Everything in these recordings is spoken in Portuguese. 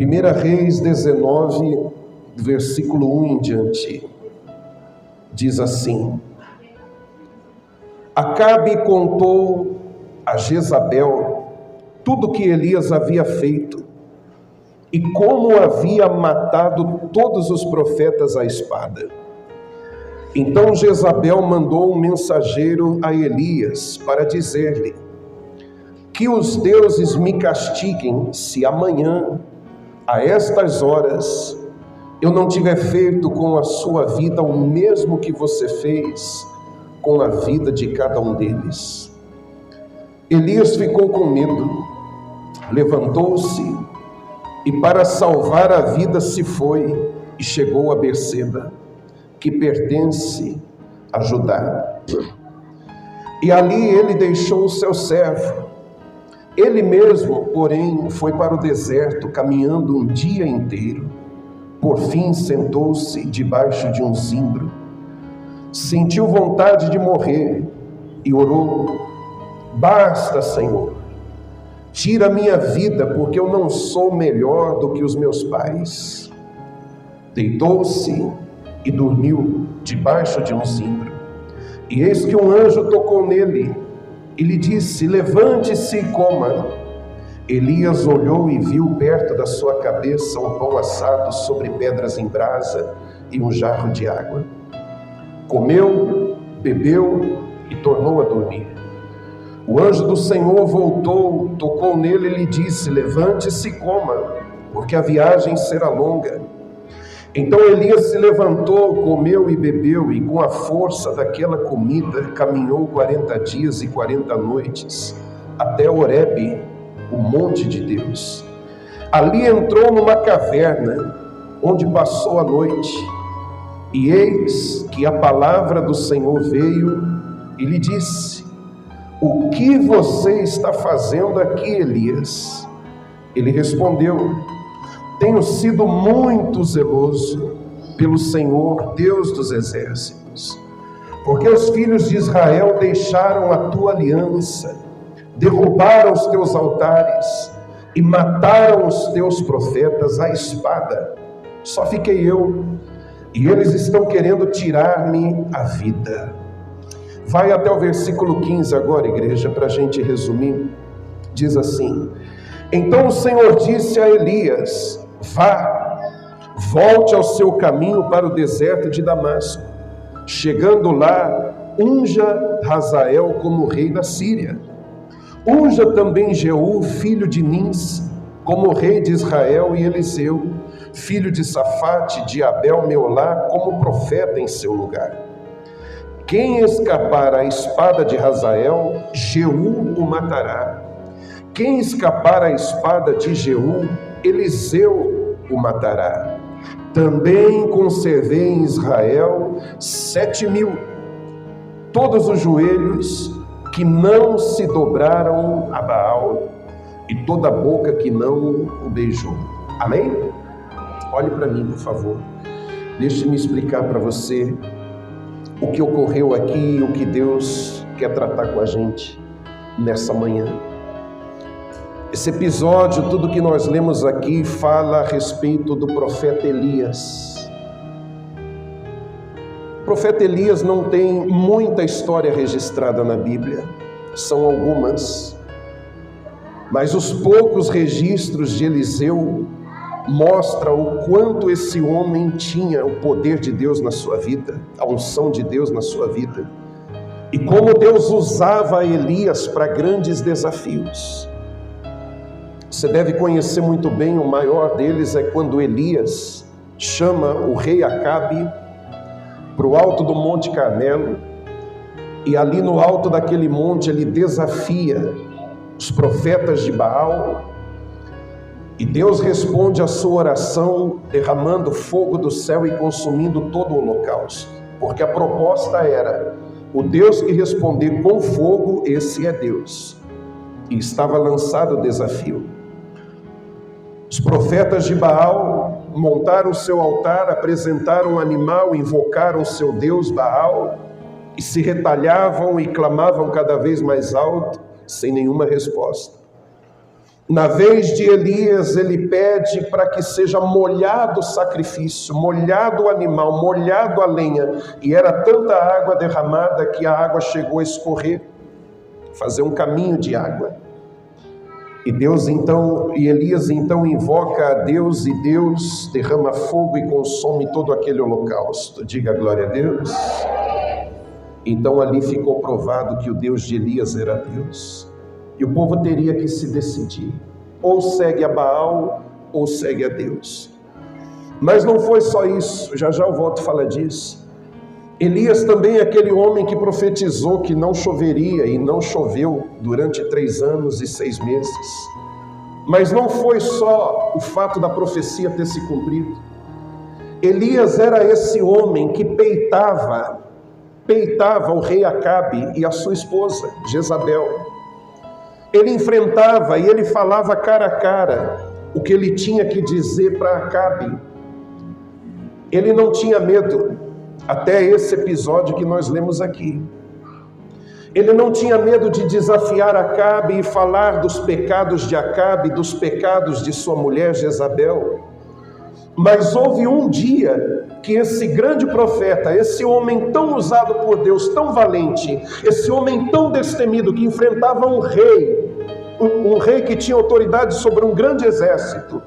1 Reis 19, versículo 1 em diante, diz assim: Acabe contou a Jezabel tudo que Elias havia feito e como havia matado todos os profetas à espada. Então Jezabel mandou um mensageiro a Elias para dizer-lhe: que os deuses me castiguem se amanhã, a estas horas, eu não tiver feito com a sua vida o mesmo que você fez com a vida de cada um deles. Elias ficou com medo, levantou-se e para salvar a vida se foi e chegou a Berseba, que pertence a Judá. E ali ele deixou o seu servo. Ele mesmo, porém, foi para o deserto, caminhando um dia inteiro. Por fim, sentou-se debaixo de um zimbro. Sentiu vontade de morrer e orou: Basta, Senhor, tira minha vida, porque eu não sou melhor do que os meus pais. Deitou-se e dormiu debaixo de um zimbro. E eis que um anjo tocou nele e lhe disse: levante-se e coma. Elias olhou e viu perto da sua cabeça um pão assado sobre pedras em brasa e um jarro de água. Comeu, bebeu e tornou a dormir. O anjo do Senhor voltou, tocou nele e lhe disse: levante-se e coma, porque a viagem será longa. Então Elias se levantou, comeu e bebeu, e com a força daquela comida caminhou 40 dias e 40 noites, até Horebe, o monte de Deus. Ali entrou numa caverna, onde passou a noite. E eis que a palavra do Senhor veio e lhe disse: o que você está fazendo aqui, Elias? Ele respondeu: tenho sido muito zeloso pelo Senhor, Deus dos exércitos, porque os filhos de Israel deixaram a tua aliança, derrubaram os teus altares e mataram os teus profetas à espada. Só fiquei eu, e eles estão querendo tirar-me a vida. Vai até o versículo 15 agora, igreja, para a gente resumir. Diz assim: então o Senhor disse a Elias: vá, volte ao seu caminho para o deserto de Damasco. Chegando lá, unja Hazael como rei da Síria. Unja também Jeú, filho de Nins, como rei de Israel, e Eliseu, filho de Safate, de Abel-Meolá, como profeta em seu lugar. Quem escapar à espada de Hazael, Jeú o matará. Quem escapar à espada de Jeú, Eliseu o matará. Também conservei em Israel 7.000, todos os joelhos que não se dobraram a Baal, e toda a boca que não o beijou. Amém? Olhe para mim, por favor. Deixe-me explicar para você o que ocorreu aqui, o que Deus quer tratar com a gente nessa manhã. Esse episódio, tudo que nós lemos aqui, fala a respeito do profeta Elias. O profeta Elias não tem muita história registrada na Bíblia, são algumas, mas os poucos registros de Eliseu mostram o quanto esse homem tinha o poder de Deus na sua vida, a unção de Deus na sua vida, e como Deus usava Elias para grandes desafios. Você deve conhecer muito bem, o maior deles é quando Elias chama o rei Acabe para o alto do Monte Carmelo, e ali no alto daquele monte ele desafia os profetas de Baal, e Deus responde a sua oração derramando fogo do céu e consumindo todo o holocausto, porque a proposta era: o Deus que responder com fogo, esse é Deus. E estava lançado o desafio. Os profetas de Baal montaram o seu altar, apresentaram um animal, invocaram o seu Deus Baal e se retalhavam e clamavam cada vez mais alto, sem nenhuma resposta. Na vez de Elias, ele pede para que seja molhado o sacrifício, molhado o animal, molhado a lenha. E era tanta água derramada que a água chegou a escorrer, fazer um caminho de água. E Elias então invoca a Deus, e Deus derrama fogo e consome todo aquele holocausto. Diga glória a Deus. Então ali ficou provado que o Deus de Elias era Deus. E o povo teria que se decidir, ou segue a Baal, ou segue a Deus. Mas não foi só isso, já eu volto a falar disso. Elias também é aquele homem que profetizou que não choveria, e não choveu durante 3 anos e 6 meses. Mas não foi só o fato da profecia ter se cumprido. Elias era esse homem que peitava o rei Acabe e a sua esposa, Jezabel. Ele enfrentava e ele falava cara a cara o que ele tinha que dizer para Acabe. Ele não tinha medo, até esse episódio que nós lemos aqui. Ele não tinha medo de desafiar Acabe e falar dos pecados de Acabe, dos pecados de sua mulher Jezabel. Mas houve um dia que esse grande profeta, esse homem tão usado por Deus, tão valente, esse homem tão destemido, que enfrentava um rei que tinha autoridade sobre um grande exército,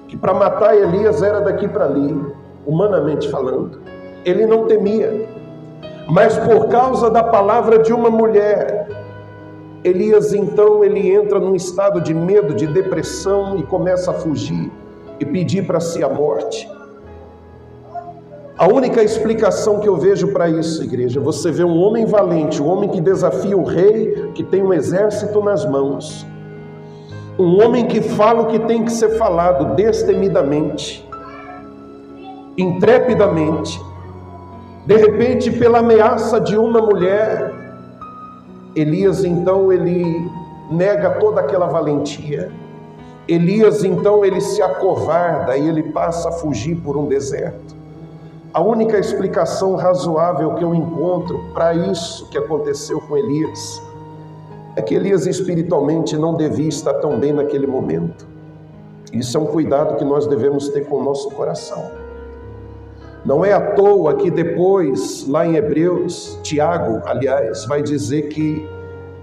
que para matar Elias era daqui para ali, humanamente falando. Ele não temia, mas por causa da palavra de uma mulher, Elias então ele entra num estado de medo, de depressão, e começa a fugir e pedir para si a morte. A única explicação que eu vejo para isso, igreja, você vê um homem valente, um homem que desafia o rei, que tem um exército nas mãos, um homem que fala o que tem que ser falado destemidamente, intrepidamente. De repente, pela ameaça de uma mulher, Elias então ele nega toda aquela valentia. Elias então ele se acovarda e ele passa a fugir por um deserto. A única explicação razoável que eu encontro para isso que aconteceu com Elias é que Elias espiritualmente não devia estar tão bem naquele momento. Isso é um cuidado que nós devemos ter com o nosso coração. Não é à toa que depois, lá em Hebreus, Tiago, aliás, vai dizer que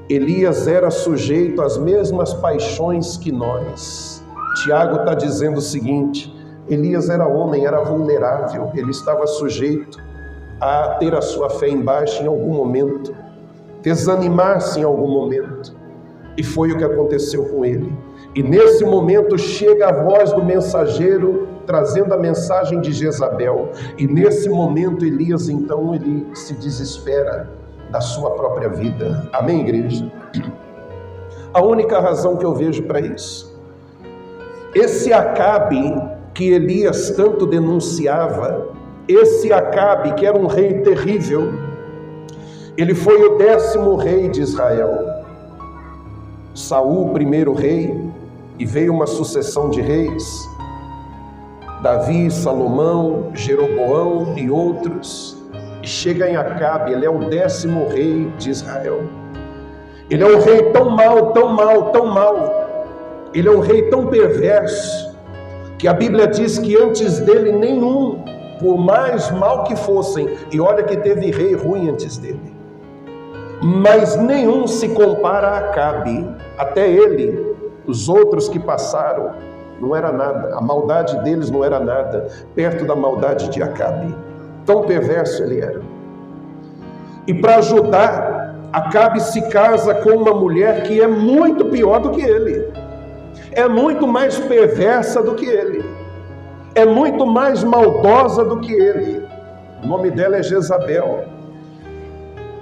Elias era sujeito às mesmas paixões que nós. Tiago está dizendo o seguinte: Elias era homem, era vulnerável, ele estava sujeito a ter a sua fé em baixa em algum momento, desanimar-se em algum momento, e foi o que aconteceu com ele. E nesse momento chega a voz do mensageiro trazendo a mensagem de Jezabel, e nesse momento Elias então ele se desespera da sua própria vida. Amém, igreja? A única razão que eu vejo para isso, esse Acabe que Elias tanto denunciava, esse Acabe que era um rei terrível, ele foi o 10º rei de Israel. Saul, o primeiro rei, e veio uma sucessão de reis, Davi, Salomão, Jeroboão e outros. E chega em Acabe, ele é o 10º rei de Israel. Ele é um rei tão mau, tão mau, tão mau. Ele é um rei tão perverso, que a Bíblia diz que antes dele nenhum, por mais mal que fossem, e olha que teve rei ruim antes dele, mas nenhum se compara a Acabe. Até ele, os outros que passaram, não era nada, a maldade deles não era nada, perto da maldade de Acabe. Tão perverso ele era. E para ajudar, Acabe se casa com uma mulher que é muito pior do que ele, é muito mais perversa do que ele, é muito mais maldosa do que ele. O nome dela é Jezabel.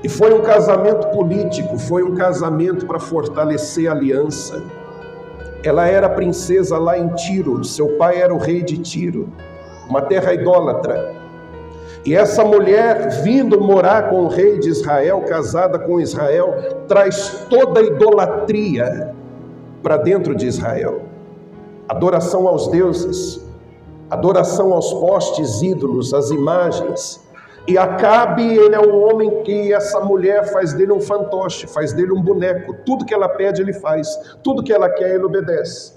E foi um casamento político, foi um casamento para fortalecer a aliança. Ela era princesa lá em Tiro, seu pai era o rei de Tiro, uma terra idólatra. E essa mulher, vindo morar com o rei de Israel, casada com Israel, traz toda a idolatria para dentro de Israel. Adoração aos deuses, adoração aos postes ídolos, às imagens. E Acabe, ele é um homem que essa mulher faz dele um fantoche, faz dele um boneco. Tudo que ela pede, ele faz. Tudo que ela quer, ele obedece.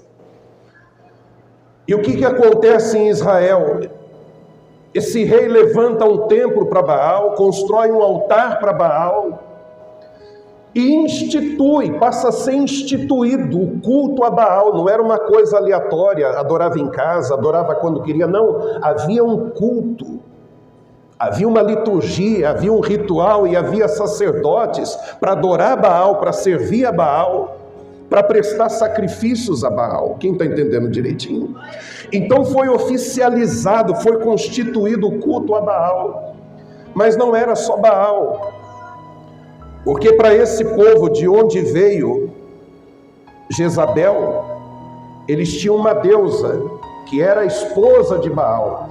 E o que acontece em Israel? Esse rei levanta um templo para Baal, constrói um altar para Baal e passa a ser instituído o culto a Baal. Não era uma coisa aleatória, adorava em casa, adorava quando queria, não. Havia um culto, havia uma liturgia, havia um ritual e havia sacerdotes para adorar Baal, para servir a Baal, para prestar sacrifícios a Baal. Quem está entendendo direitinho? Então foi oficializado, foi constituído o culto a Baal. Mas não era só Baal, porque para esse povo de onde veio Jezabel, eles tinham uma deusa que era a esposa de Baal,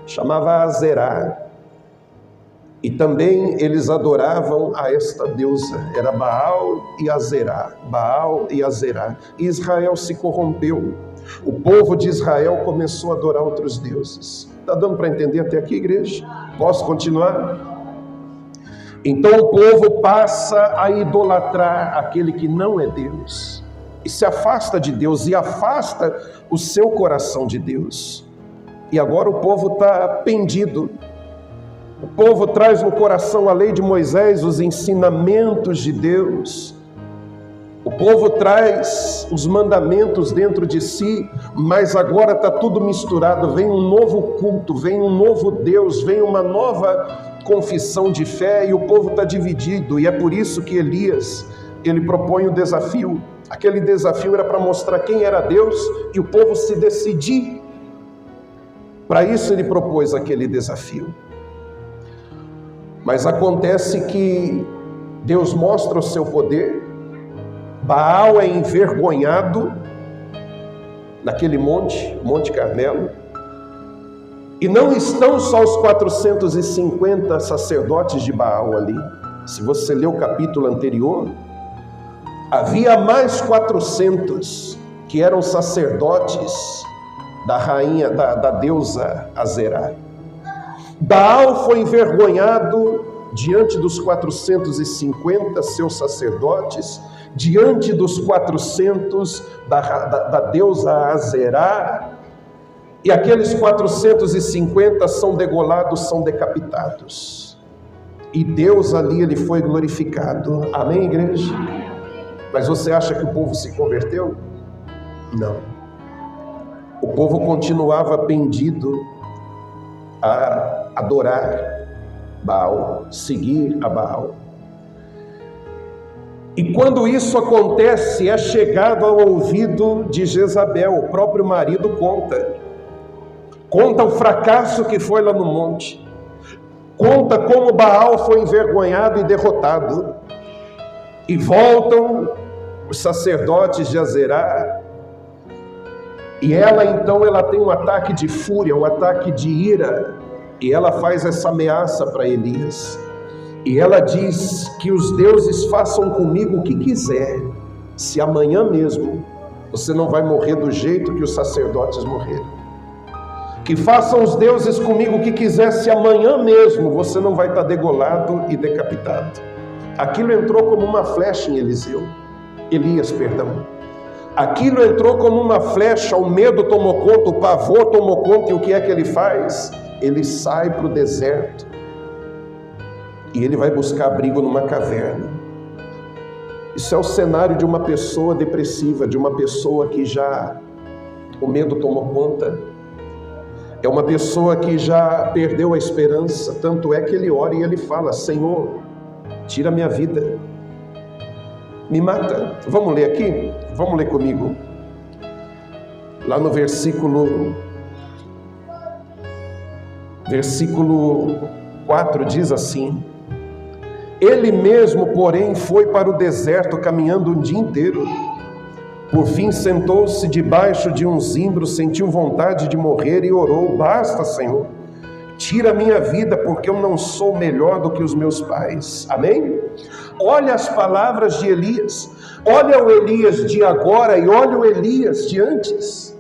chamava Azerá. E também eles adoravam a esta deusa, era Baal e Azerá, Baal e Azerá. E Israel se corrompeu, o povo de Israel começou a adorar outros deuses. Está dando para entender até aqui, igreja? Posso continuar? Então o povo passa a idolatrar aquele que não é Deus, e se afasta de Deus, e afasta o seu coração de Deus. E agora o povo está pendido. O povo traz no coração a lei de Moisés, os ensinamentos de Deus. O povo traz os mandamentos dentro de si, mas agora está tudo misturado. Vem um novo culto, vem um novo Deus, vem uma nova confissão de fé e o povo está dividido. E é por isso que Elias, ele propõe o desafio. Aquele desafio era para mostrar quem era Deus e o povo se decidir. Para isso ele propôs aquele desafio. Mas acontece que Deus mostra o seu poder, Baal é envergonhado naquele Monte Carmelo, e não estão só os 450 sacerdotes de Baal ali. Se você ler o capítulo anterior, havia mais 400 que eram sacerdotes da rainha, da deusa Azerá. Baal foi envergonhado diante dos 450 seus sacerdotes, diante dos 400 da deusa Azerá, e aqueles 450 são degolados, são decapitados. E Deus ali, ele foi glorificado. Amém, igreja? Mas você acha que o povo se converteu? Não. O povo continuava pendido a adorar Baal, seguir a Baal. E quando isso acontece, é chegado ao ouvido de Jezabel, o próprio marido conta o fracasso que foi lá no monte, conta como Baal foi envergonhado e derrotado, e voltam os sacerdotes de Azerá, e ela então tem um ataque de fúria, um ataque de ira, e ela faz essa ameaça para Elias, e ela diz que os deuses façam comigo o que quiser, se amanhã mesmo você não vai morrer do jeito que os sacerdotes morreram. Que façam os deuses comigo o que quiser, se amanhã mesmo você não vai estar degolado e decapitado. Aquilo entrou como uma flecha em Elias. Aquilo entrou como uma flecha, o medo tomou conta, o pavor tomou conta, e o que é que ele faz? Ele sai para o deserto e ele vai buscar abrigo numa caverna. Isso é o cenário de uma pessoa depressiva, de uma pessoa que já o medo tomou conta. É uma pessoa que já perdeu a esperança, tanto é que ele ora e ele fala: Senhor, tira minha vida, me mata. Vamos ler aqui? Vamos ler comigo. Lá no versículo 4 diz assim: Ele mesmo, porém, foi para o deserto caminhando um dia inteiro. Por fim sentou-se debaixo de um zimbro, sentiu vontade de morrer e orou: Basta, Senhor, tira a minha vida, porque eu não sou melhor do que os meus pais. Amém? Olha as palavras de Elias. Olha o Elias de agora e olha o Elias de antes.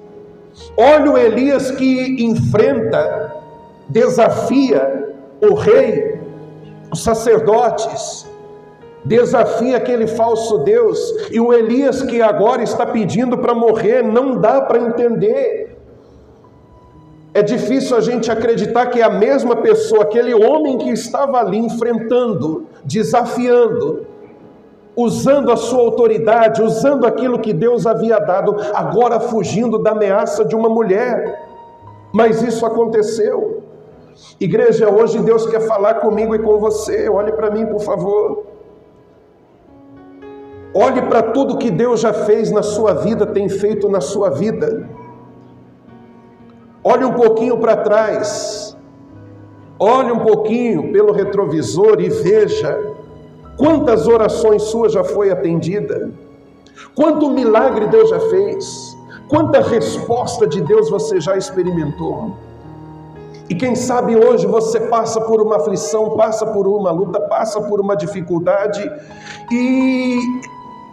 Olha o Elias que enfrenta, desafia o rei, os sacerdotes, desafia aquele falso Deus, e o Elias que agora está pedindo para morrer, não dá para entender. É difícil a gente acreditar que é a mesma pessoa, aquele homem que estava ali enfrentando, desafiando, usando a sua autoridade, usando aquilo que Deus havia dado, agora fugindo da ameaça de uma mulher. Mas isso aconteceu. Igreja, hoje Deus quer falar comigo e com você. Olhe para mim, por favor. Olhe para tudo que Deus já fez na sua vida, tem feito na sua vida. Olhe um pouquinho para trás. Olhe um pouquinho pelo retrovisor e veja quantas orações suas já foi atendida. Quanto milagre Deus já fez. Quanta resposta de Deus você já experimentou. E quem sabe hoje você passa por uma aflição, passa por uma luta, passa por uma dificuldade, e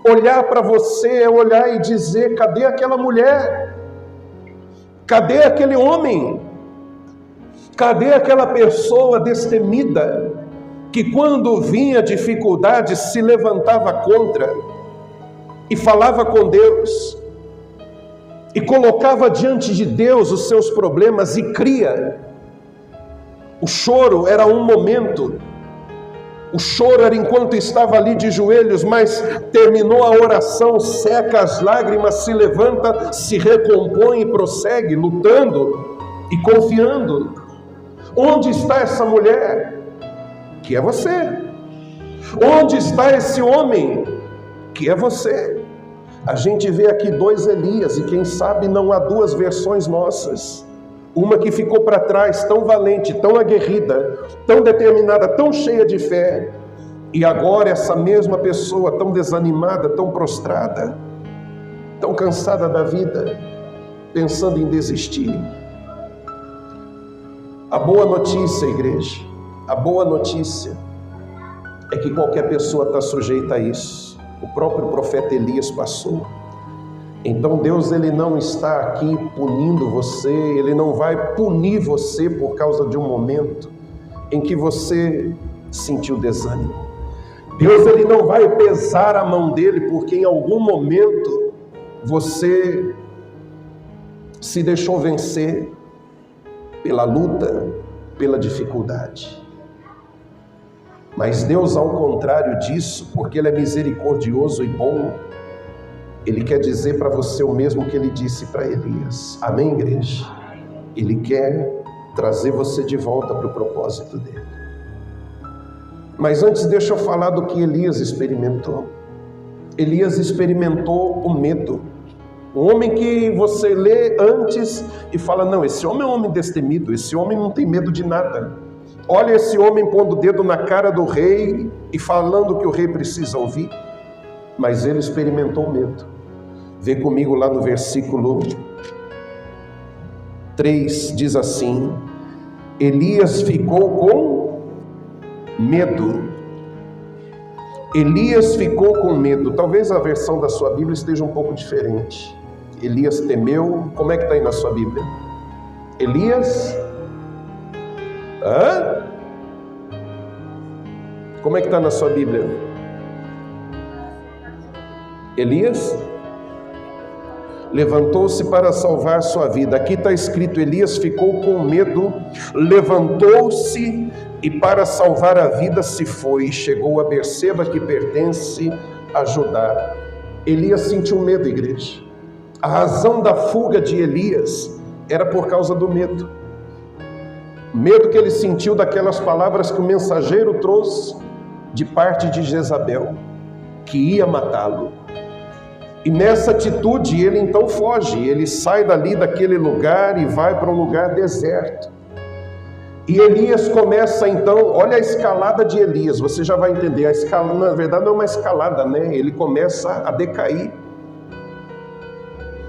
olhar para você é olhar e dizer: cadê aquela mulher? Cadê aquele homem? Cadê aquela pessoa destemida que quando vinha dificuldade se levantava contra e falava com Deus e colocava diante de Deus os seus problemas e cria? O choro era um momento, o choro era enquanto estava ali de joelhos, mas terminou a oração, seca as lágrimas, se levanta, se recompõe e prossegue, lutando e confiando. Onde está essa mulher? Que é você. Onde está esse homem? Que é você. A gente vê aqui dois Elias, e quem sabe não há duas versões nossas. Uma que ficou para trás, tão valente, tão aguerrida, tão determinada, tão cheia de fé. E agora essa mesma pessoa tão desanimada, tão prostrada, tão cansada da vida, pensando em desistir. A boa notícia, igreja, a boa notícia é que qualquer pessoa está sujeita a isso. O próprio profeta Elias passou. Então Deus, ele não está aqui punindo você, ele não vai punir você por causa de um momento em que você sentiu desânimo. Deus, ele não vai pesar a mão dele porque em algum momento você se deixou vencer pela luta, pela dificuldade. Mas Deus, ao contrário disso, porque ele é misericordioso e bom, ele quer dizer para você o mesmo que ele disse para Elias. Amém, igreja? Ele quer trazer você de volta para o propósito dele. Mas antes deixa eu falar do que Elias experimentou. Elias experimentou o medo. Um homem que você lê antes e fala: não, esse homem é um homem destemido, esse homem não tem medo de nada. Olha esse homem pondo o dedo na cara do rei e falando o que o rei precisa ouvir. Mas ele experimentou o medo. Vê comigo lá no versículo 3, diz assim: Elias ficou com medo. Elias ficou com medo. Talvez a versão da sua Bíblia esteja um pouco diferente. Elias temeu. Como é que está aí na sua Bíblia? Elias? Como é que está na sua Bíblia? Elias levantou-se para salvar sua vida. Aqui está escrito: Elias ficou com medo, levantou-se e para salvar a vida se foi, e chegou a Berseba, que pertence a Judá. Elias sentiu medo, igreja. A razão da fuga de Elias era por causa do medo. Medo que ele sentiu daquelas palavras que o mensageiro trouxe de parte de Jezabel, que ia matá-lo. E nessa atitude ele então foge, ele sai dali daquele lugar e vai para um lugar deserto. E Elias começa então, olha a escalada de Elias, você já vai entender, a escalada na verdade não é uma escalada, né? Ele começa a decair.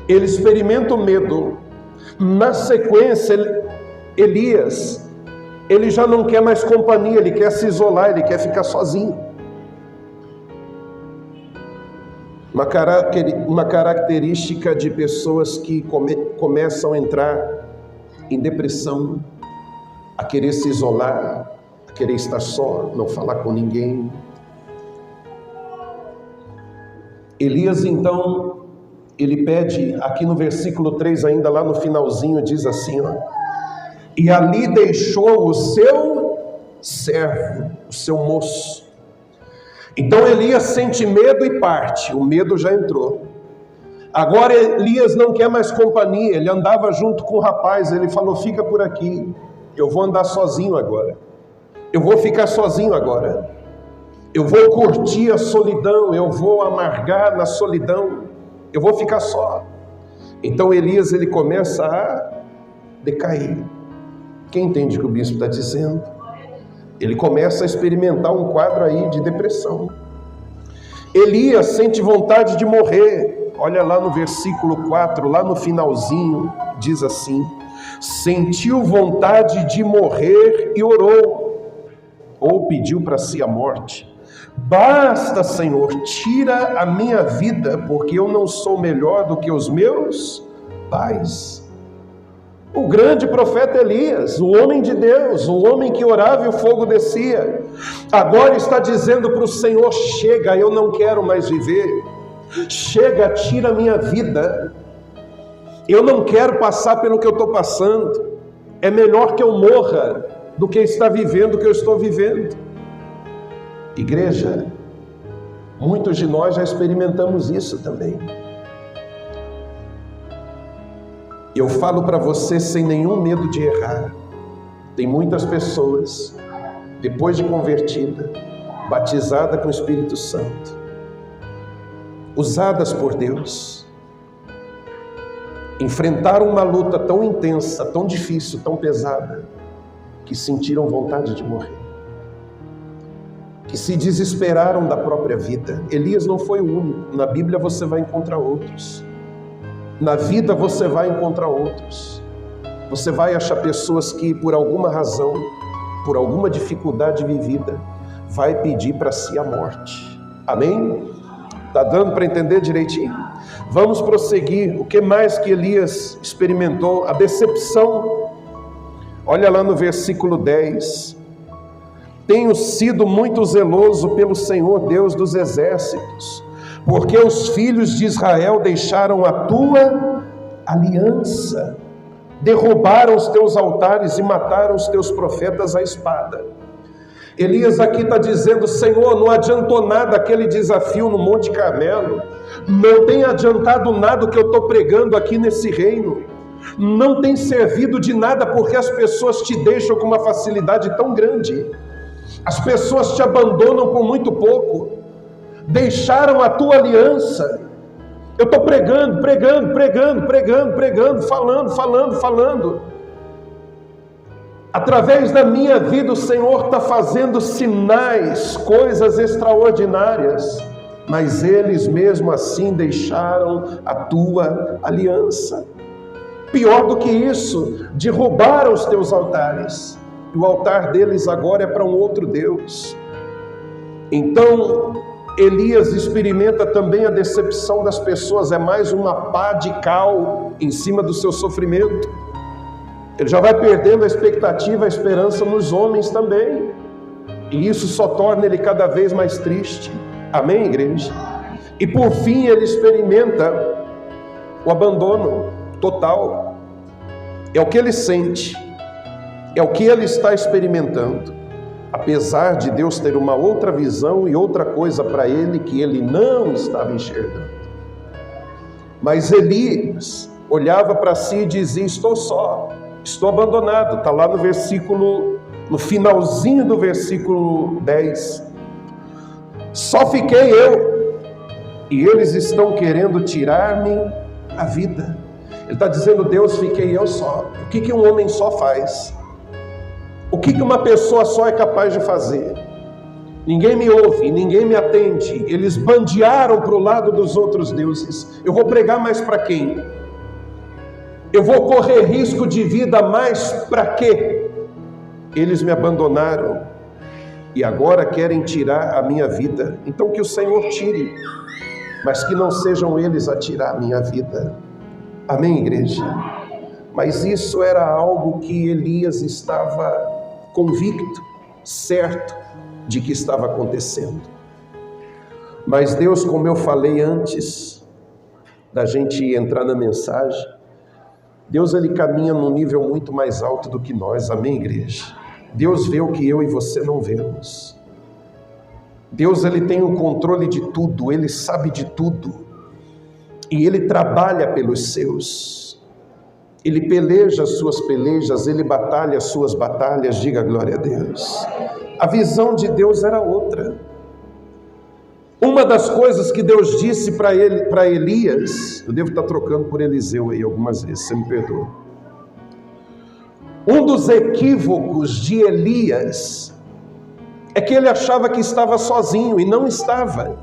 Ele experimenta o medo. Na sequência, Elias, ele já não quer mais companhia, ele quer se isolar, ele quer ficar sozinho. Uma característica de pessoas que começam a entrar em depressão, a querer se isolar, querer estar só, não falar com ninguém. Elias então, ele pede, aqui no versículo 3 ainda, lá no finalzinho, diz assim, ó, e ali deixou o seu servo, o seu moço. Então Elias sente medo e parte, o medo já entrou. Agora Elias não quer mais companhia, ele andava junto com o rapaz, ele falou, fica por aqui, eu vou andar sozinho agora, eu vou ficar sozinho agora, eu vou curtir a solidão, eu vou amargar na solidão, eu vou ficar só. Então Elias, ele começa a decair. Quem entende o que o bispo está dizendo? Ele começa a experimentar um quadro aí de depressão. Elias sente vontade de morrer. Olha lá no versículo 4, lá no finalzinho, diz assim, sentiu vontade de morrer e orou, ou pediu para si a morte. Basta, Senhor, tira a minha vida, porque eu não sou melhor do que os meus pais. O grande profeta Elias, o homem de Deus, o homem que orava e o fogo descia, agora está dizendo para o Senhor, chega, eu não quero mais viver, chega, tira a minha vida, eu não quero passar pelo que eu estou passando, é melhor que eu morra do que estar vivendo o que eu estou vivendo. Igreja, muitos de nós já experimentamos isso também. Eu falo para você sem nenhum medo de errar. Tem muitas pessoas, depois de convertida, batizada com o Espírito Santo, usadas por Deus, enfrentaram uma luta tão intensa, tão difícil, tão pesada, que sentiram vontade de morrer, que se desesperaram da própria vida. Elias não foi o único. Na Bíblia você vai encontrar outros. Na vida você vai encontrar outros. Você vai achar pessoas que, por alguma razão, por alguma dificuldade vivida, vai pedir para si a morte. Amém? Está dando para entender direitinho? Vamos prosseguir. O que mais que Elias experimentou? A decepção. Olha lá no versículo 10. Tenho sido muito zeloso pelo Senhor Deus dos exércitos, porque os filhos de Israel deixaram a tua aliança, derrubaram os teus altares e mataram os teus profetas à espada. Elias aqui está dizendo, Senhor, não adiantou nada aquele desafio no Monte Carmelo, não tem adiantado nada o que eu estou pregando aqui nesse reino, não tem servido de nada, porque as pessoas te deixam com uma facilidade tão grande, as pessoas te abandonam por muito pouco, deixaram a tua aliança. Eu estou pregando, falando. Através da minha vida o Senhor está fazendo sinais, coisas extraordinárias, mas eles mesmo assim deixaram a tua aliança. Pior do que isso, derrubaram os teus altares, e o altar deles agora é para um outro Deus. Então Elias experimenta também a decepção das pessoas, é mais uma pá de cal em cima do seu sofrimento. Ele já vai perdendo a expectativa, a esperança nos homens também, e isso só torna ele cada vez mais triste. Amém, igreja? E por fim ele experimenta o abandono total. É o que ele sente, é o que ele está experimentando, apesar de Deus ter uma outra visão e outra coisa para ele que ele não estava enxergando. Mas Elias olhava para si e dizia, estou só, estou abandonado. Está lá no versículo, no finalzinho do versículo 10. Só fiquei eu, e eles estão querendo tirar-me a vida. Ele está dizendo, Deus, fiquei eu só. O que um homem só faz? O que uma pessoa só é capaz de fazer? Ninguém me ouve, ninguém me atende. Eles bandearam para o lado dos outros deuses. Eu vou pregar mais para quem? Eu vou correr risco de vida mais para quê? Eles me abandonaram e agora querem tirar a minha vida. Então que o Senhor tire, mas que não sejam eles a tirar a minha vida. Amém, igreja? Mas isso era algo que Elias estava convicto. certo de que estava acontecendo. Mas Deus, como eu falei antes da gente entrar na mensagem, Deus ele caminha num nível muito mais alto do que nós, amém, igreja? Deus vê o que eu e você não vemos. Deus ele tem o controle de tudo, ele sabe de tudo, e ele trabalha pelos seus, ele peleja as suas pelejas, ele batalha as suas batalhas, diga glória a Deus. A visão de Deus era outra. Uma das coisas que Deus disse para Elias, eu devo estar trocando por Eliseu aí algumas vezes, você me perdoa. Um dos equívocos de Elias é que ele achava que estava sozinho e não estava.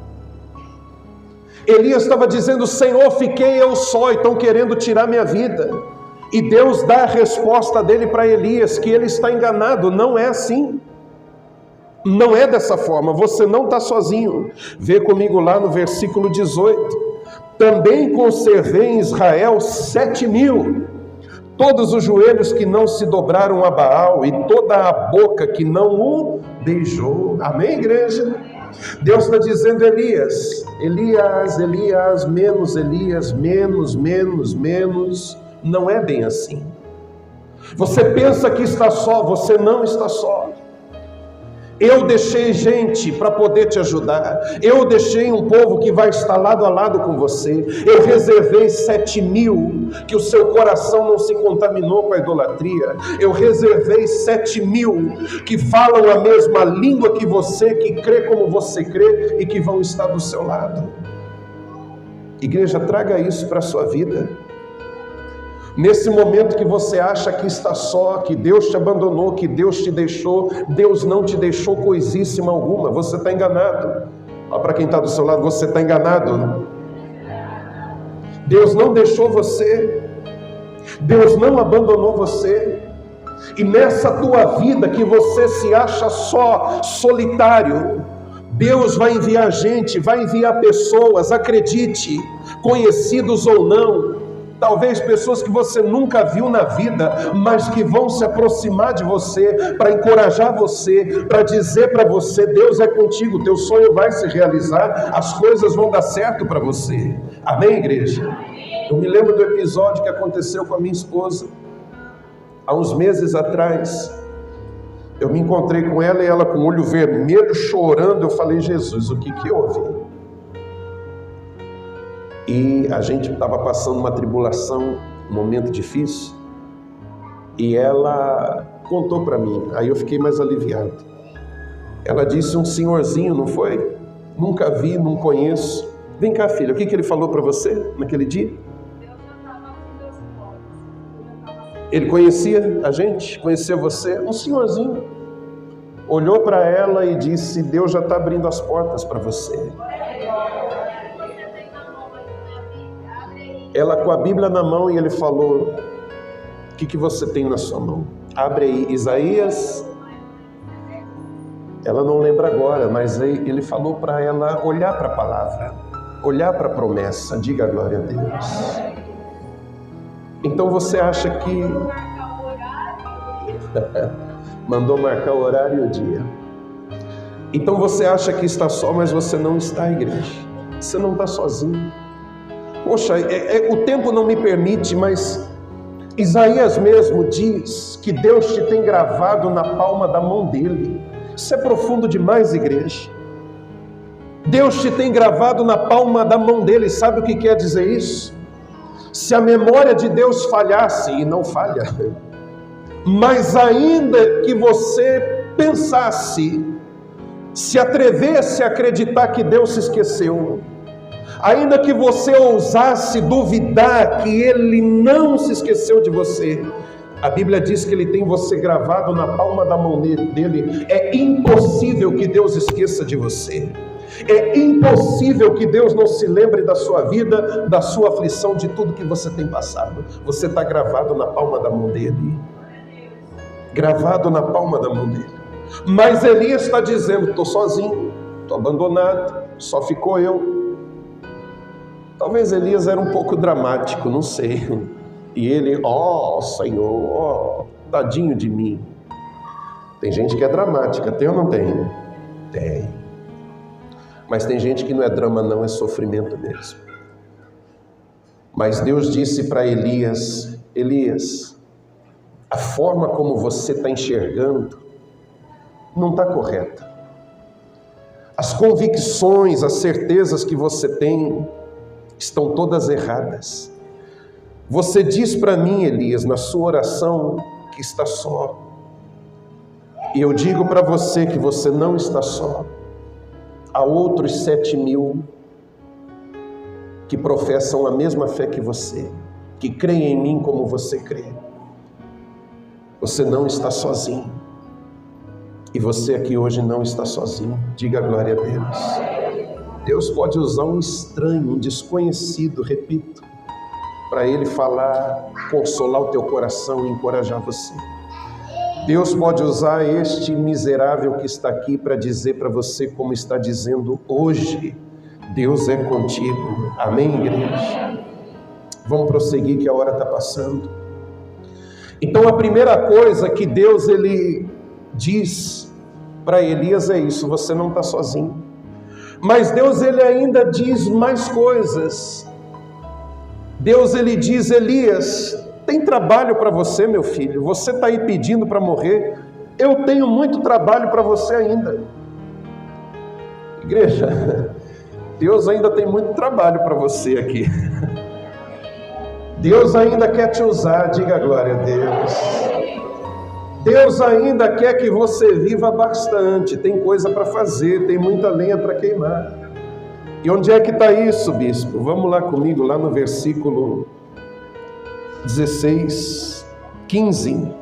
Elias estava dizendo: Senhor, fiquei eu só e estão querendo tirar minha vida. E Deus dá a resposta dele para Elias, que ele está enganado, não é assim. Não é dessa forma, você não está sozinho. Vê comigo lá no versículo 18. Também conservei em Israel 7.000, todos os joelhos que não se dobraram a Baal e toda a boca que não o beijou. Amém, igreja? Deus está dizendo: Elias, menos Elias, menos. Não é bem assim. Você pensa que está só, você não está só. Eu deixei gente para poder te ajudar. Eu deixei um povo que vai estar lado a lado com você. Eu reservei 7.000, que o seu coração não se contaminou com a idolatria. Eu reservei 7.000 que falam a mesma língua que você, que crê como você crê e que vão estar do seu lado. Igreja, traga isso para a sua vida. Nesse momento que você acha que está só, que Deus te abandonou, que Deus te deixou, Deus não te deixou coisíssima alguma, você está enganado. Olha para quem está do seu lado, você está enganado. Deus não deixou você, Deus não abandonou você. E nessa tua vida que você se acha só, solitário, Deus vai enviar gente, vai enviar pessoas, acredite, conhecidos ou não, talvez pessoas que você nunca viu na vida, mas que vão se aproximar de você, para encorajar você, para dizer para você: Deus é contigo, teu sonho vai se realizar, as coisas vão dar certo para você. Amém, igreja? Eu me lembro do episódio que aconteceu com a minha esposa, há uns meses atrás. Eu me encontrei com ela e ela com o olho vermelho, chorando. Eu falei: Jesus, o que houve? E a gente estava passando uma tribulação, um momento difícil, e ela contou para mim, aí eu fiquei mais aliviado. Ela disse: um senhorzinho, não foi? Nunca vi, não conheço. Vem cá, filha, o que ele falou para você naquele dia? Ele conhecia a gente? Conhecia você? Um senhorzinho. Olhou para ela e disse: Deus já está abrindo as portas para você. Ela com a Bíblia na mão, e ele falou: o que você tem na sua mão? Abre aí, Isaías. Ela não lembra agora, mas ele falou para ela olhar para a palavra, olhar para a promessa. Diga glória a Deus. Então você acha que mandou marcar o horário e o dia. Então você acha que está só, mas você não está, igreja. Você não está sozinho. Poxa, o tempo não me permite, mas Isaías mesmo diz que Deus te tem gravado na palma da mão dele. Isso é profundo demais, igreja. Deus te tem gravado na palma da mão dele. Sabe o que quer dizer isso? Se a memória de Deus falhasse, e não falha, mas ainda que você pensasse, se atrevesse a acreditar que Deus se esqueceu, ainda que você ousasse duvidar que Ele não se esqueceu de você, a Bíblia diz que Ele tem você gravado na palma da mão dele. É impossível que Deus esqueça de você. É impossível que Deus não se lembre da sua vida, da sua aflição, de tudo que você tem passado. Você está gravado na palma da mão dele. Gravado na palma da mão dele. Mas Elias está dizendo: estou sozinho, estou abandonado, só ficou eu. Talvez Elias era um pouco dramático, não sei. E ele: Senhor, tadinho de mim. Tem gente que é dramática, tem ou não tem? Tem. Mas tem gente que não é drama não, é sofrimento mesmo. Mas Deus disse para Elias: Elias, a forma como você está enxergando não está correta. As convicções, as certezas que você tem estão todas erradas. Você diz para mim, Elias, na sua oração, que está só. E eu digo para você que você não está só. Há outros 7.000 que professam a mesma fé que você, que creem em mim como você crê. Você não está sozinho. E você aqui hoje não está sozinho. Diga glória a Deus. Deus pode usar um estranho, um desconhecido, repito, para Ele falar, consolar o teu coração e encorajar você. Deus pode usar este miserável que está aqui para dizer para você como está dizendo hoje: Deus é contigo. Amém, igreja? Vamos prosseguir que a hora está passando. Então a primeira coisa que Deus ele diz para Elias é isso: você não está sozinho. Mas Deus ele ainda diz mais coisas. Deus ele diz: Elias, tem trabalho para você, meu filho. Você está aí pedindo para morrer. Eu tenho muito trabalho para você ainda. Igreja, Deus ainda tem muito trabalho para você aqui. Deus ainda quer te usar, diga glória a Deus. Deus ainda quer que você viva bastante. Tem coisa para fazer, tem muita lenha para queimar. E onde é que está isso, bispo? Vamos lá comigo, lá no versículo 16, 15.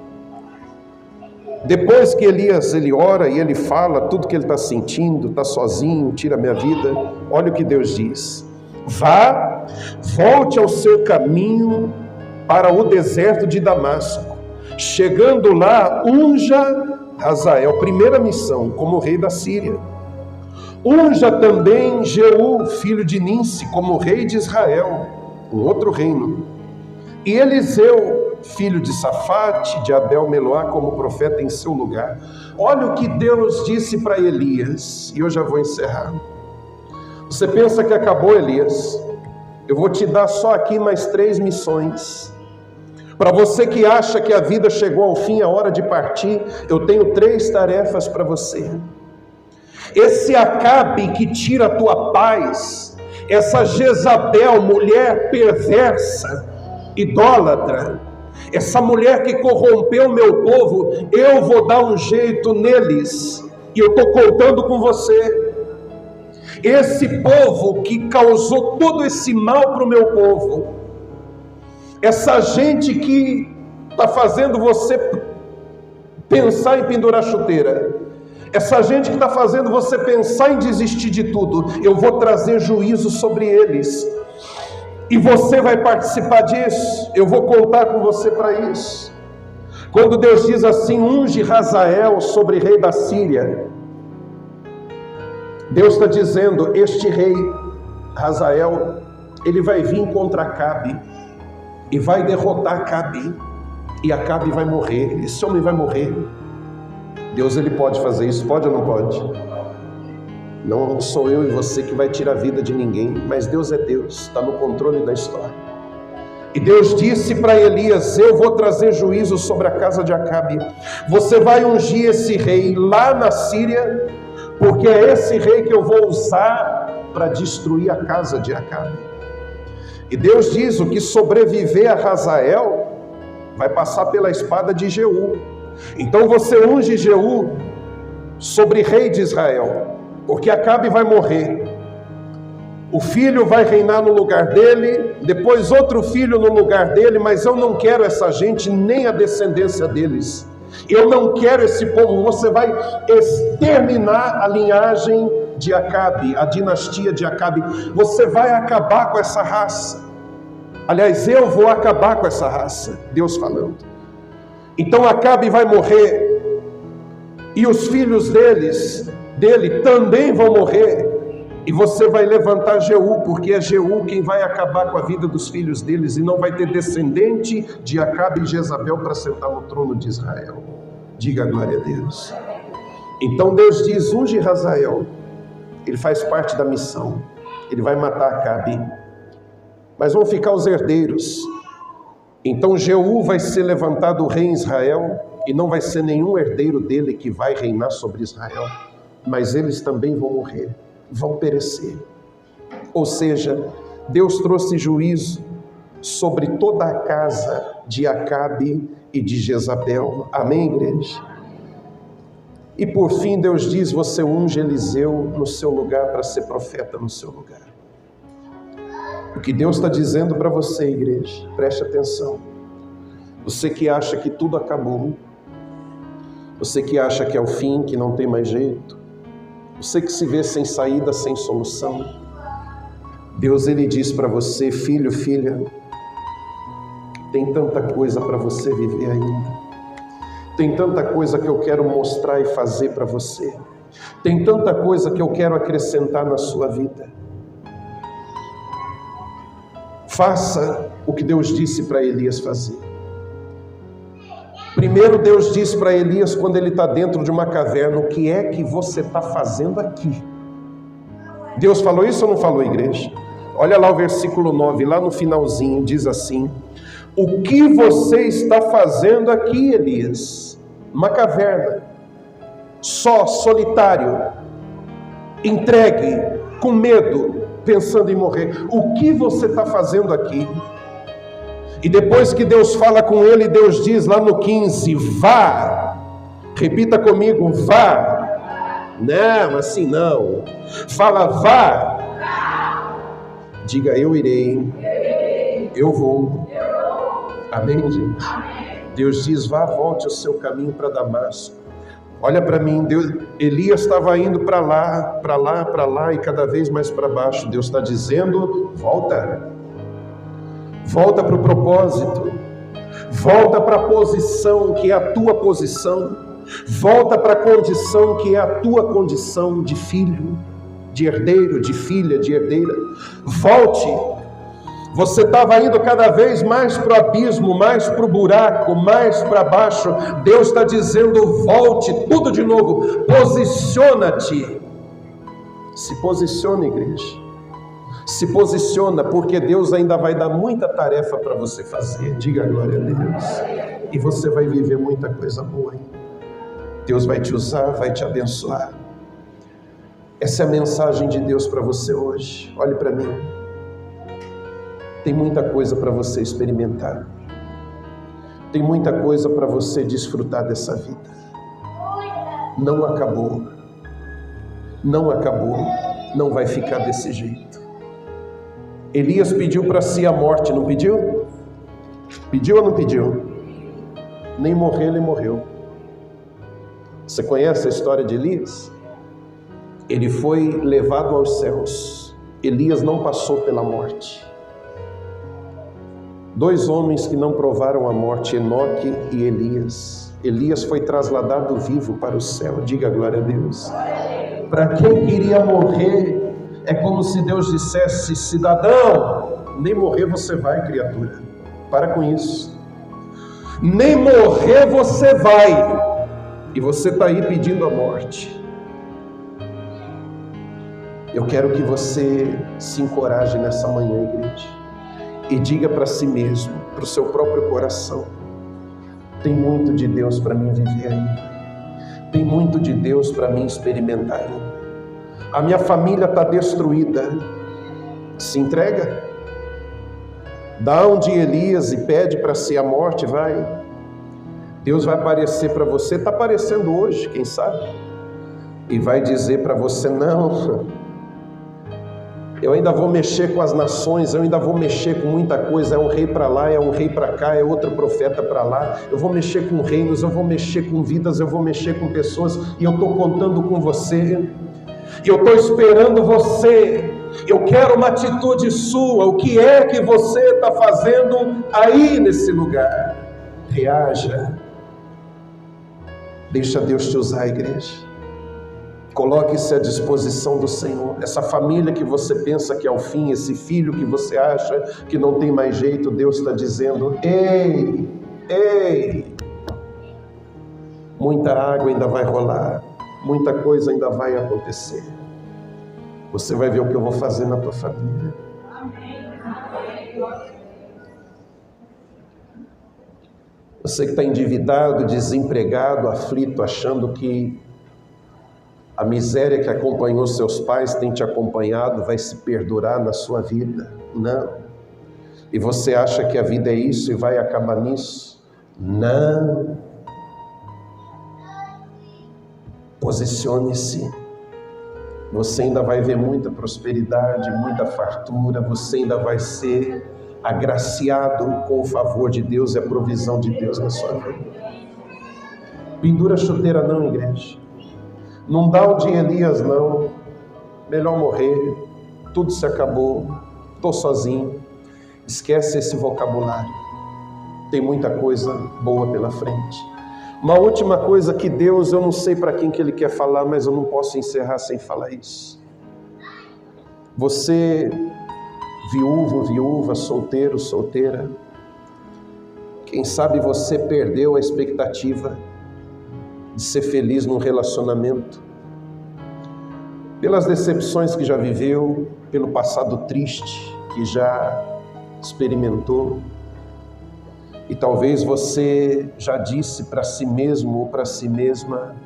Depois que Elias ele ora e ele fala tudo que ele está sentindo, está sozinho, tira minha vida, olha o que Deus diz: vá, volte ao seu caminho para o deserto de Damasco. Chegando lá, unja Hazael, primeira missão, como rei da Síria. Unja também Jeú, filho de Ninsi, como rei de Israel, um outro reino. E Eliseu, filho de Safate, de Abel-Meloá, como profeta em seu lugar. Olha o que Deus disse para Elias, e eu já vou encerrar. Você pensa que acabou, Elias? Eu vou te dar só aqui mais 3 missões. Para você que acha que a vida chegou ao fim, a hora de partir, eu tenho 3 tarefas para você. Esse Acabe que tira a tua paz, essa Jezabel, mulher perversa, idólatra, essa mulher que corrompeu o meu povo, eu vou dar um jeito neles, e eu estou contando com você. Esse povo que causou todo esse mal para o meu povo, essa gente que está fazendo você pensar em pendurar chuteira, essa gente que está fazendo você pensar em desistir de tudo, eu vou trazer juízo sobre eles. E você vai participar disso, eu vou contar com você para isso. Quando Deus diz assim, unge Hazael sobre rei da Síria, Deus está dizendo, este rei, Hazael, ele vai vir contra Acabe, e vai derrotar Acabe, e Acabe vai morrer, esse homem vai morrer. Deus ele pode fazer isso, pode ou não pode? Não sou eu e você que vai tirar a vida de ninguém, mas Deus é Deus, está no controle da história. E Deus disse para Elias, eu vou trazer juízo sobre a casa de Acabe. Você vai ungir esse rei lá na Síria, porque é esse rei que eu vou usar para destruir a casa de Acabe. E Deus diz, o que sobreviver a Hazael vai passar pela espada de Jeú. Então você unge Jeú sobre rei de Israel, porque Acabe vai morrer. O filho vai reinar no lugar dele, depois outro filho no lugar dele, mas eu não quero essa gente, nem a descendência deles. Eu não quero esse povo. Você vai exterminar a linhagem de Acabe, a dinastia de Acabe. Você vai acabar com essa raça. Aliás, eu vou acabar com essa raça, Deus falando. Então Acabe vai morrer, e os filhos dele também vão morrer, e você vai levantar Jeú, porque é Jeú quem vai acabar com a vida dos filhos deles, e não vai ter descendente de Acabe e Jezabel para sentar no trono de Israel. Diga glória a Deus. Então Deus diz: unge Hazael. Ele faz parte da missão. Ele vai matar Acabe. Mas vão ficar os herdeiros. Então Jeú vai ser levantado rei em Israel, e não vai ser nenhum herdeiro dele que vai reinar sobre Israel. Mas eles também vão morrer, vão perecer. Ou seja, Deus trouxe juízo sobre toda a casa de Acabe e de Jezabel. Amém, igreja? E por fim Deus diz: você unge Eliseu no seu lugar para ser profeta no seu lugar. O que Deus está dizendo para você, igreja, preste atenção. Você que acha que tudo acabou, você que acha que é o fim, que não tem mais jeito, você que se vê sem saída, sem solução, Deus, Ele diz para você: filho, filha, tem tanta coisa para você viver ainda, tem tanta coisa que eu quero mostrar e fazer para você, tem tanta coisa que eu quero acrescentar na sua vida. Faça o que Deus disse para Elias fazer. Primeiro Deus disse para Elias, quando ele está dentro de uma caverna: o que é que você está fazendo aqui? Deus falou isso ou não falou, igreja? Olha lá o versículo 9, lá no finalzinho, diz assim: o que você está fazendo aqui, Elias? Uma caverna, só, solitário, entregue, com medo, pensando em morrer. O que você está fazendo aqui? E depois que Deus fala com ele, Deus diz lá no 15: vá. Repita comigo: vá. Não, assim não. Fala: vá. Diga: eu irei. Eu vou. Amém, gente? Deus diz: vá, volte o seu caminho para Damasco. Olha para mim, Deus, Elias estava indo para lá, para lá, para lá e cada vez mais para baixo. Deus está dizendo: volta. Volta para o propósito. Volta para a posição que é a tua posição. Volta para a condição que é a tua condição de filho, de herdeiro, de filha, de herdeira. Volte. Você estava indo cada vez mais para o abismo, mais para o buraco, mais para baixo. Deus está dizendo: volte, tudo de novo. Posiciona-te. Se posiciona, igreja. Se posiciona, porque Deus ainda vai dar muita tarefa para você fazer. Diga glória a Deus. E você vai viver muita coisa boa ainda. Deus vai te usar, vai te abençoar. Essa é a mensagem de Deus para você hoje. Olhe para mim. Tem muita coisa para você experimentar. Tem muita coisa para você desfrutar dessa vida. Não acabou. Não acabou. Não vai ficar desse jeito. Elias pediu para si a morte, não pediu? Pediu ou não pediu? Nem morrer ele morreu. Você conhece a história de Elias? Ele foi levado aos céus. Elias não passou pela morte. Dois homens que não provaram a morte, Enoque e Elias. Elias foi trasladado vivo para o céu. Diga glória a Deus. Para quem queria morrer, é como se Deus dissesse: cidadão, nem morrer você vai, criatura. Para com isso. Nem morrer você vai. E você está aí pedindo a morte. Eu quero que você se encoraje nessa manhã, igreja, e diga para si mesmo, para o seu próprio coração: tem muito de Deus para mim viver ainda. Tem muito de Deus para mim experimentar ainda. A minha família está destruída. Se entrega. Dá um de Elias e pede para si a morte, vai. Deus vai aparecer para você, está aparecendo hoje, quem sabe? E vai dizer para você: não, eu ainda vou mexer com as nações, eu ainda vou mexer com muita coisa. É um rei para lá, é um rei para cá, é outro profeta para lá. Eu vou mexer com reinos, eu vou mexer com vidas, eu vou mexer com pessoas. E eu estou contando com você. E eu estou esperando você. Eu quero uma atitude sua. O que é que você está fazendo aí nesse lugar? Reaja. Deixa Deus te usar, igreja. Coloque-se à disposição do Senhor. Essa família que você pensa que é o fim, esse filho que você acha que não tem mais jeito, Deus está dizendo: ei, muita água ainda vai rolar, muita coisa ainda vai acontecer. Você vai ver o que eu vou fazer na tua família. Você que está endividado, desempregado, aflito, achando que a miséria que acompanhou seus pais tem te acompanhado, vai se perdurar na sua vida. Não. E você acha que a vida é isso e vai acabar nisso? Não. Posicione-se. Você ainda vai ver muita prosperidade, muita fartura, você ainda vai ser agraciado com o favor de Deus e a provisão de Deus na sua vida. Pendura a chuteira não, igreja. Não dá o de Elias não. Melhor morrer. Tudo se acabou. Estou sozinho. Esquece esse vocabulário. Tem muita coisa boa pela frente. Uma última coisa que Deus, eu não sei para quem que Ele quer falar, mas eu não posso encerrar sem falar isso. Você, viúvo, viúva, solteiro, solteira, quem sabe você perdeu a expectativa de ser feliz num relacionamento, pelas decepções que já viveu, pelo passado triste que já experimentou. E talvez você já disse para si mesmo ou para si mesma,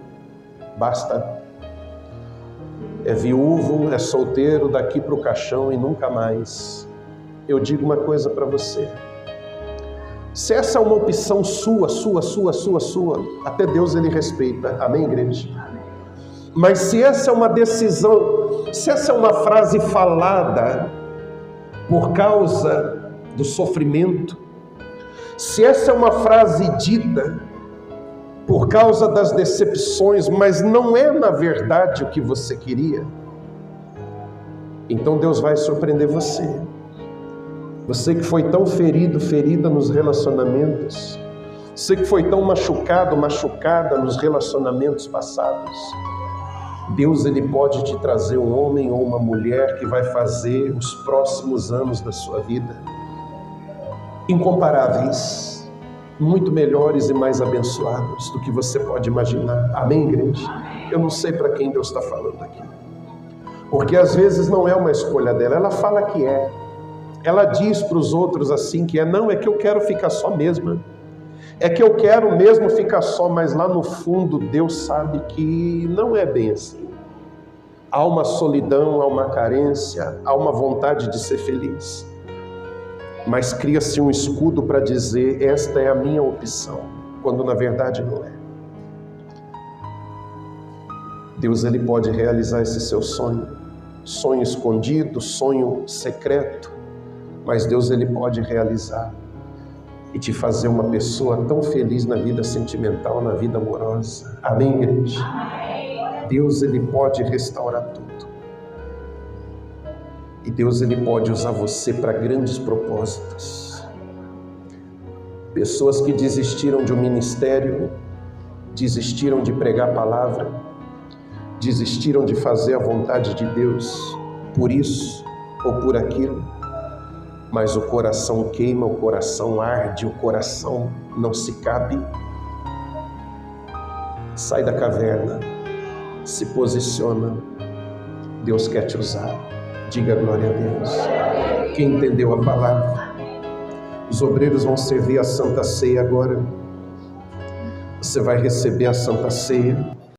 basta. É viúvo, é solteiro, daqui para o caixão e nunca mais. Eu digo uma coisa para você. Se essa é uma opção sua, até Deus Ele respeita. Amém, igreja? Mas se essa é uma decisão, se essa é uma frase falada por causa do sofrimento, se essa é uma frase dita por causa das decepções, mas não é na verdade o que você queria, então Deus vai surpreender você. Você que foi tão ferido, ferida nos relacionamentos, você que foi tão machucado, machucada nos relacionamentos passados, Deus Ele pode te trazer um homem ou uma mulher que vai fazer os próximos anos da sua vida incomparáveis, muito melhores e mais abençoados do que você pode imaginar. Amém, igreja? Eu não sei para quem Deus está falando aqui, porque às vezes não é uma escolha dela, ela fala que é, ela diz para os outros assim que é, não, é que eu quero ficar só mesmo, é que eu quero mesmo ficar só, mas lá no fundo Deus sabe que não é bem assim. Há uma solidão, há uma carência, há uma vontade de ser feliz, mas cria-se um escudo para dizer, esta é a minha opção, quando na verdade não é. Deus Ele pode realizar esse seu sonho, sonho escondido, sonho secreto, mas Deus Ele pode realizar e te fazer uma pessoa tão feliz na vida sentimental, na vida amorosa. Amém, igreja? Deus Ele pode restaurar tudo. E Deus Ele pode usar você para grandes propósitos. Pessoas que desistiram de um ministério, desistiram de pregar a palavra, desistiram de fazer a vontade de Deus, por isso ou por aquilo, mas o coração queima, o coração arde, o coração não se cabe. Sai da caverna, se posiciona, Deus quer te usar. Diga glória a Deus. Quem entendeu a palavra? Os obreiros vão servir a Santa Ceia agora. Você vai receber a Santa Ceia.